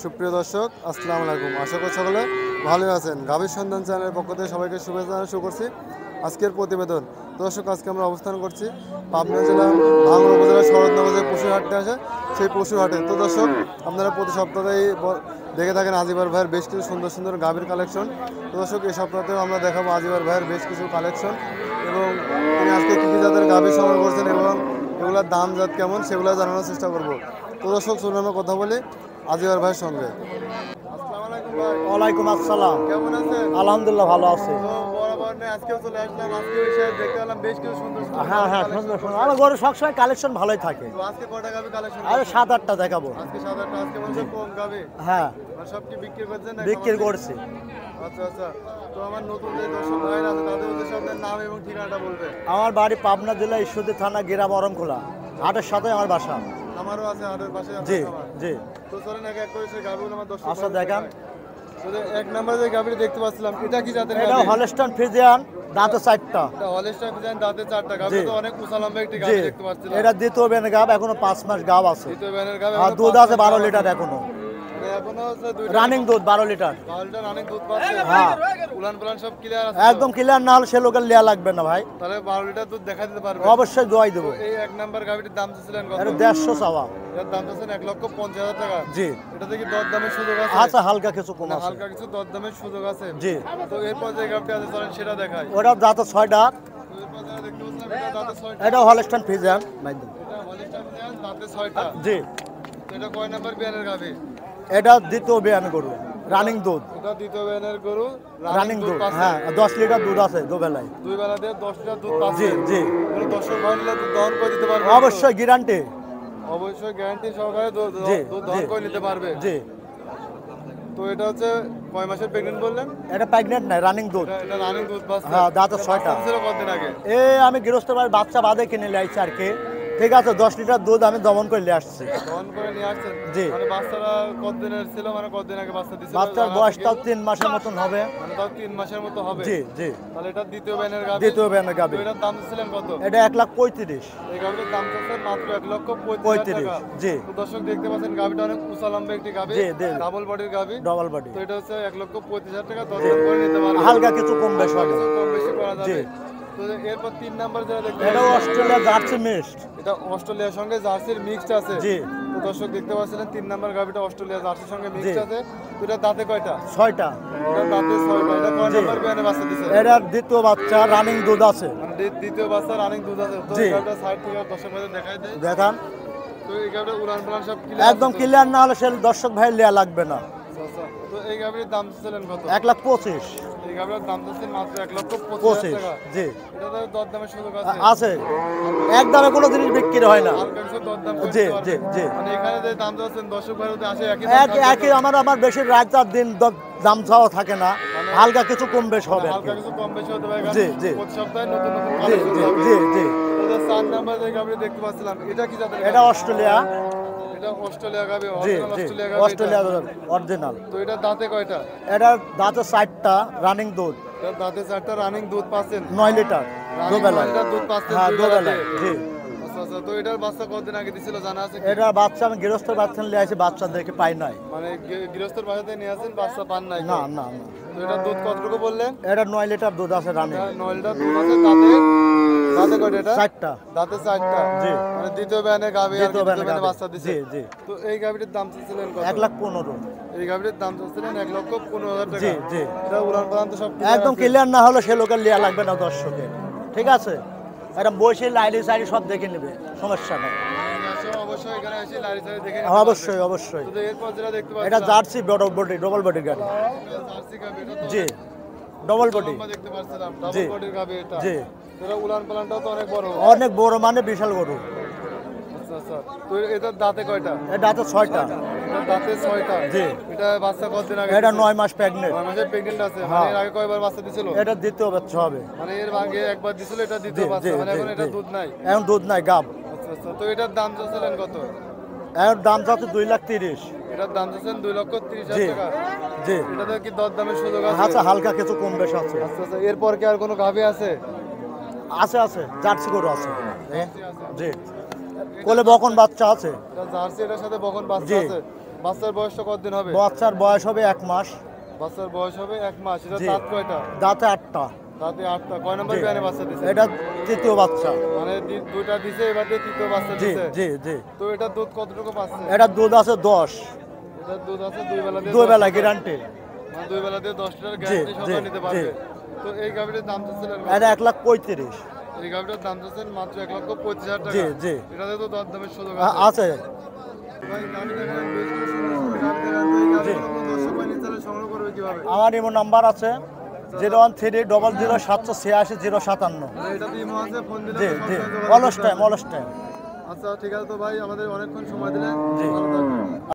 সুপ্রিয় দর্শক, আসসালামু আলাইকুম। আশা করি সকলে ভালোই আছেন। গাভীর সন্ধান চ্যানেলের পক্ষ থেকে সবাইকে শুভেচ্ছা জানানো শুরু করছি আজকের প্রতিবেদন। দর্শক, আজকে আমরা অবস্থান করছি পাবনা জেলা ভাঙড় উপজেলার শরৎনগর যে পশুর হাটটা আছে সেই পশুর হাটে। তো দর্শক, আপনারা প্রতি সপ্তাহেই দেখে থাকেন আজিবার ভাইয়ের বেশ কিছু সুন্দর সুন্দর গাভীর কালেকশন। তো দর্শক, এই সপ্তাহতেও আমরা দেখাবো আজিবার ভাইয়ের বেশ কিছু কালেকশন এবং তিনি আজকে কী কী জাতের গাভীর সংগ্রহ করছেন এবং এগুলোর দাম জাত কেমন সেগুলো জানানোর চেষ্টা করব। তো দর্শক, চলুন আমরা কথা বলি আজিবার ভাইয়ের সঙ্গে। আসসালামু আলাইকুম ভাই। ওয়ালাইকুম আসসালাম। কেমন আছেন? আলহামদুলিল্লাহ ভালো আছি। তো বরাবর নেই, আজকেও চলে আসলাম। আজকে এসে দেখতে পেলাম বেশ কিছু সুন্দর সুন্দর হ্যাঁ হ্যাঁ, collection সুন্দর সুন্দর। করছেন। আমার গরু সবসময় কালেকশন ভালোই থাকে। তো আজকে কটা গাভী কালেকশন? আরে 7-8টা দেখাবো। আজকে 7-8টা। আজকে মনে হচ্ছে কম গাভী। হ্যাঁ, আর সব কি বিক্রি করছেন না? বিক্রি করছি। আচ্ছা আচ্ছা। তো আমার নতুন যে দর্শক ভাইরা আছে তাদের উদ্দেশ্যে আপনার নাম এবং ঠিকানাটা বলবেন। আমার বাড়ি পাবনা জেলা ঈশ্বরদী থানা গ্রাম অরমখোলা। হাটের সাথে আমার বাসা। আমারও আছে হাটের পাশে জি আপনার খামার। জি। তো চলেন এক এক করে সেই গাভীগুলো আমার দর্শক আচ্ছা, ভাইদের দেখান। দেখাই। তো এক নম্বরে যে গাভীটা দেখতে পাচ্ছিলাম, এটা কি জাতের এটা গাভী? হলস্টাইন ফ্রিজিয়ান, দাঁতে 4টা। এটা হলস্টাইন ফ্রিজিয়ান, দাঁতে 4টা। গাভী জি। তো অনেক উঁচা লম্বা একটি জি, গাভী দেখতে পাচ্ছিলাম। এটা দ্বিতীয় বেন গাব, এখনো 5 মাস গাব আছে। দ্বিতীয় ব্যানের গাভী, আর এখনো দুধ 5 আছে মাস 12 গাভ লিটার আছে। এখনো। মানে এখনো হচ্ছে দুইটা রানিং দুধ 12 লিটার। 12 লিটার রানিং দুধ পাচ্ছে। হ্যাঁ। উলান পালান সব ক্লিয়ার আছে? একদম ক্লিয়ার, না হলে সে লোকের লেয়া লাগবে না ভাই। তাহলে 12 লিটার দুধ দেখা দিতে পারবে? অবশ্যই দোয়াই দেবো। এই এক নাম্বার গাভীটির দাম চাচ্ছিলেন কত? এটা 150 চাওয়া। এর দাম চাচ্ছেন 1,50,000 টাকা। জি। এটা থেকে দর দামের সুযোগ আছে? আচ্ছা, হালকা কিছু কম না, আছে। হালকা কিছু দর দামের সুযোগ আছে। জি। তো এরপর যে গাভীটি আছে চলেন সেটা দেখাই। ওটা দাঁতে 6টা। তো এরপর যারা দেখতে পাচ্ছিলাম এটা দাঁতে 6টা। এটা হলস্টাইন ফ্রিজিয়ান। এটা হলিস্টাইন ফ্রিজিয়ান, দাঁতে 6টা। জি। তো এটা কয় নাম্বার বিয়ানের গাভী? এটা দ্বিতীয় বিয়ান গরু, রানিং দুধ। এটা দ্বিতীয় বিয়ানের গরু, রানিং দুধ, পাচ্ছে। হ্যাঁ 10 লিটার দুধ আছে দুবেলায়। দুই বেলা দিয়ে 10 লিটার দুধ পাচ্ছে। জি জি। কোনো দর্শক ভাই নিলে দুধ দহন করে দিতে পারবে? অবশ্যই গ্যারান্টি। অবশ্যই গ্যারান্টি সহকারে দুধ জি, দহন জি। করে নিতে পারবে। জি। তো এটা হচ্ছে কয় মাসের প্রেগনেন্ট বললেন? এটা প্রেগনেন্ট নাই, রানিং দুধ। এটা রানিং দুধ পাচ্ছে। হ্যাঁ, দাঁতে 6টা। ছিল কতদিন আগে? আমি গৃহস্থ বাড়ির বাচ্চা বাদে কিনে নিয়ে আসছি আর কি। ঠিক আছে, 10 লিটার দুধ আমি দমন করে নিয়ে আসছি। দহন করে নিয়ে আসছেন? জি। মানে বাচ্চারা কতদিনের ছিল, মানে কতদিন আগে বাচ্চা দিছিল? বাচ্চার জানা বয়সটাও আছে কি? 3 মাসের মতন হবে। মানে তাও 3 মাসের মতো হবে। জি জি। তাহলে এটা দ্বিতীয় ব্যানের গাভী। দ্বিতীয় বিয়ানের তো গাবি। এটার দাম ছিলেন কত? এটা 1,35,000। এই গাভীটার দাম চাচ্ছেন মাত্র 1,35,000 35, টাকা। জি। তো দর্শক দেখতে পাচ্ছেন গাভীটা অনেক উঁচা লম্বা একটি গাভী, জি, জি। ডাবল বডির গাভী। Double body. তো এটা হচ্ছে 1,35,000 টাকা দরদাম করে নিতে পারবে। হালকা কিছু কম বেশ হালকা হবে। কিছু কম বেশি করা জি। যাবে। তো এরপর 3 নাম্বার যেটা দেখতে এটাও পাচ্ছেন, অস্ট্রেলিয়া জার্সি মিক্সড। এটা অস্ট্রেলিয়ার সঙ্গে জার্সির মিক্সড আছে। জি। তো দর্শক দেখতে পাচ্ছিলেন 3 নাম্বার গাভীটা অস্ট্রেলিয়া জার্সির সঙ্গে মিক্সড জি। আছে। তো এটা দাঁতে কয়টা? 6টা। এটা দাঁতে 6টা। এটা কয় জি। নাম্বার বিয়ানে বাচ্চা দিছে? এটার দ্বিতীয় বাচ্চা, রানিং দুধ আছে। মানে দ্বিতীয় বাচ্চা রানিং দুধ আছে। তো জি। এই গাভীটা সাইড থেকে দর্শক ভাইদের দেখাই দেয়। দেখান। তো এই গাভীটা উলান পালান সব ক্লিয়ার একদম ক্লিয়ার, না হলে সে দর্শক ভাই লেয়া লাগবে না। তো এই গাভীর দাম ছিলেন কত? 1,25,000। এই গাভীর দাম চাচ্ছেন মাত্র 1,25,000 25, টাকা। জি। এটা তো দরদামের সুযোগ আছে? আছে। একদমে কোনো জিনিস বিক্রি হয় না। হালকা কিছু দরদাম করে জি দিতে পারবেন? জি জি। মানে এখানে যে দাম চাচ্ছেন দর্শক ভাইদের আসে একই দাম একই থাকবে একই তো? আমার বেশি রাত আর দিন দাম চাওয়া থাকে না। হালকা কিছু কম বেশ হবে আর হালকা কি। কিছু কম বেশি হতে পারে, জি, কারণ জি। প্রতি সপ্তাহে নতুন নতুন জি কালেকশন জি হবে। জি জি। তো যে 4 নাম্বার যে গাভীটা দেখতে পাচ্ছিলাম, এটা কি জাতের এটা গাভী? অস্ট্রেলিয়া। এটা অস্ট্রেলিয়া গাভী, জি অরিজিনাল জি। অস্ট্রেলিয়া গাভী। Australia original. তো এটা দাঁতে কয়টা? এটা দাঁতে 4টা, রানিং দুধ এটা দাঁতে 4টা, রানিং দুধ পাচ্ছেন 9 লিটার রানিং দুবেলায়। 9 লিটার দুধ পাচ্ছেন হ্যাঁ, দুই দুবেলায়। বেলাতে। জি। আচ্ছা আচ্ছা। তো এটার বাচ্চা কতদিন আগে দিছিল জানা আছে কি? এটা বাচ্চা আমি গৃহস্থ বাচ্চা নিয়ে আসি, বাচ্চা দেখে পাই নাই। মানে গৃহস্থর বাসাতে নিয়ে আসেন, বাচ্চা পান নাই? না না না। তো এটা দুধ কতটুকু বললেন? এটা 9 লিটার দুধ আছে রানিং। এটা 9 লিটার দুধ আছে। দাঁতে দাঁতে কয়টা এটা? 4টা। দাঁতে 4টা। জি। মানে দ্বিতীয় ব্যানে গাভী আর দ্বিতীয় দ্বিতীয় ব্যানে ব্যানে গাভী। বাচ্চা দিছে। জি জি। তো এই গাভীটির দাম চাচ্ছিলেন কত? 1,15,000। এই গাভীটির দাম চাচ্ছিলেন 1,15,000 টাকা। জি জি। এটা উড়ান পালান তো সব একদম ক্লিয়ার না হলে সে লোকের লিয়া লাগবে না দর্শকের। ঠিক আছে, এটা বসে লাইলি সাইডি সব দেখে নেবে, সমস্যা নেই। অবশ্যই এখানে এসে লারি সারি দেখে নিতে অবশ্যই অবশ্যই। পারবেন। তো এরপর যেটা দেখতে এটা পাচ্ছেন, জার্সি ডবল বডি গাড়ি। জার্সি গাভী, এটা তো জি, ডবল বডি। লম্বা দেখতে পাচ্ছিলাম, জি। ডাবল বডির গাভী এটা। জি। এটা উলান পালানটাও তো অনেক বড়। অনেক বড়, মানে বিশাল গরু। আচ্ছা আচ্ছা। তো এটার দাঁতে কয়টা? এটা তো 6টা। এটার দাঁতে 6টা। জি। এটা বাচ্চা কতদিন আগে এটা দিছে? 9 মাস প্রেগনেন্ট। 9 মাসের প্রেগনেন্ট আছে। হ্যাঁ। মানে এর আগে কয়বার বাচ্চা দিছিল? এটা দ্বিতীয় বাচ্চা হবে। মানে এর আগে একবার দিছিল, এটা জি দ্বিতীয় জি বাচ্চা। মানে জি এখন এটা জি। দুধ নাই। এখন দুধ নাই, গাব। আচ্ছা আচ্ছা। তো এটার দাম চাচ্ছিলেন কত? এখন দাম যাচ্ছে 2,30,000। এটার দাম চাচ্ছেন 2,30,000 জি টাকা। জি। এটাতে কি দর দামের সুযোগ আছে? আচ্ছা, হালকা কিছু কম বেশ আছে। আচ্ছা আচ্ছা। এরপর কি আর কোনো গাভী আছে? আছে আছে, জার্সি গরু আছে। জি। কোলে বকন বাচ্চা আছে। এটা জার্সি, এটার সাথে বকন বাচ্চা জি। আছে। বাচ্চার বয়সটা কতদিন হবে? বাচ্চার বয়স হবে 1 মাস। বাচ্চার বয়স হবে 1 মাস। এটা জি। দাঁত কয়টা? দাঁতে 8টা। দাঁতে 8টা। কয় নাম্বার বিয়ানে বাচ্চা দিছে? এটা তৃতীয় বাচ্চা। মানে দুইটা দিছে, এবার দিয়ে তৃতীয় বাচ্চা জি দিছে। জি জি। তো এটা দুধ কতটুকু পাচ্ছে? এটা দুধ আছে 10। এটা দুধ আছে দুই বেলা দিয়ে 2 বেলা 10 লিটার। গ্যারান্টি। মানে দুই বেলা দিয়ে 10 লিটার গ্যারান্টি জি, সবাই জি, নিতে জি। পারবে। তো এই গাভীটার দাম চাচ্ছিলেন কত? এটা 1,35,000। এই গাভীটার দাম চাচ্ছেন মাত্র 1,35,000 টাকা। জি, জি। এটাতে তো দরদামের সুযোগ আছে। আছে। ভাই গাভী দেখালেন, বেশ কিছু সুন্দর সুন্দর গাভী দেখালেন। তো এই গাভীগুলো কোনো দর্শক ভাই নিতে সংগ্রহ করবে কিভাবে? আমার ইমো নাম্বার আছে 01300078057। মানে এটাতে ইমো আছে, ফোন দিলে জি তো জি। সবসময় যোগাযোগ অলস করতে টাইম পারবেন। অলস টাইম। আচ্ছা ঠিক আছে, তো ভাই আমাদের অনেকক্ষণ সময় দিলেন, জি। ভালো থাকবেন।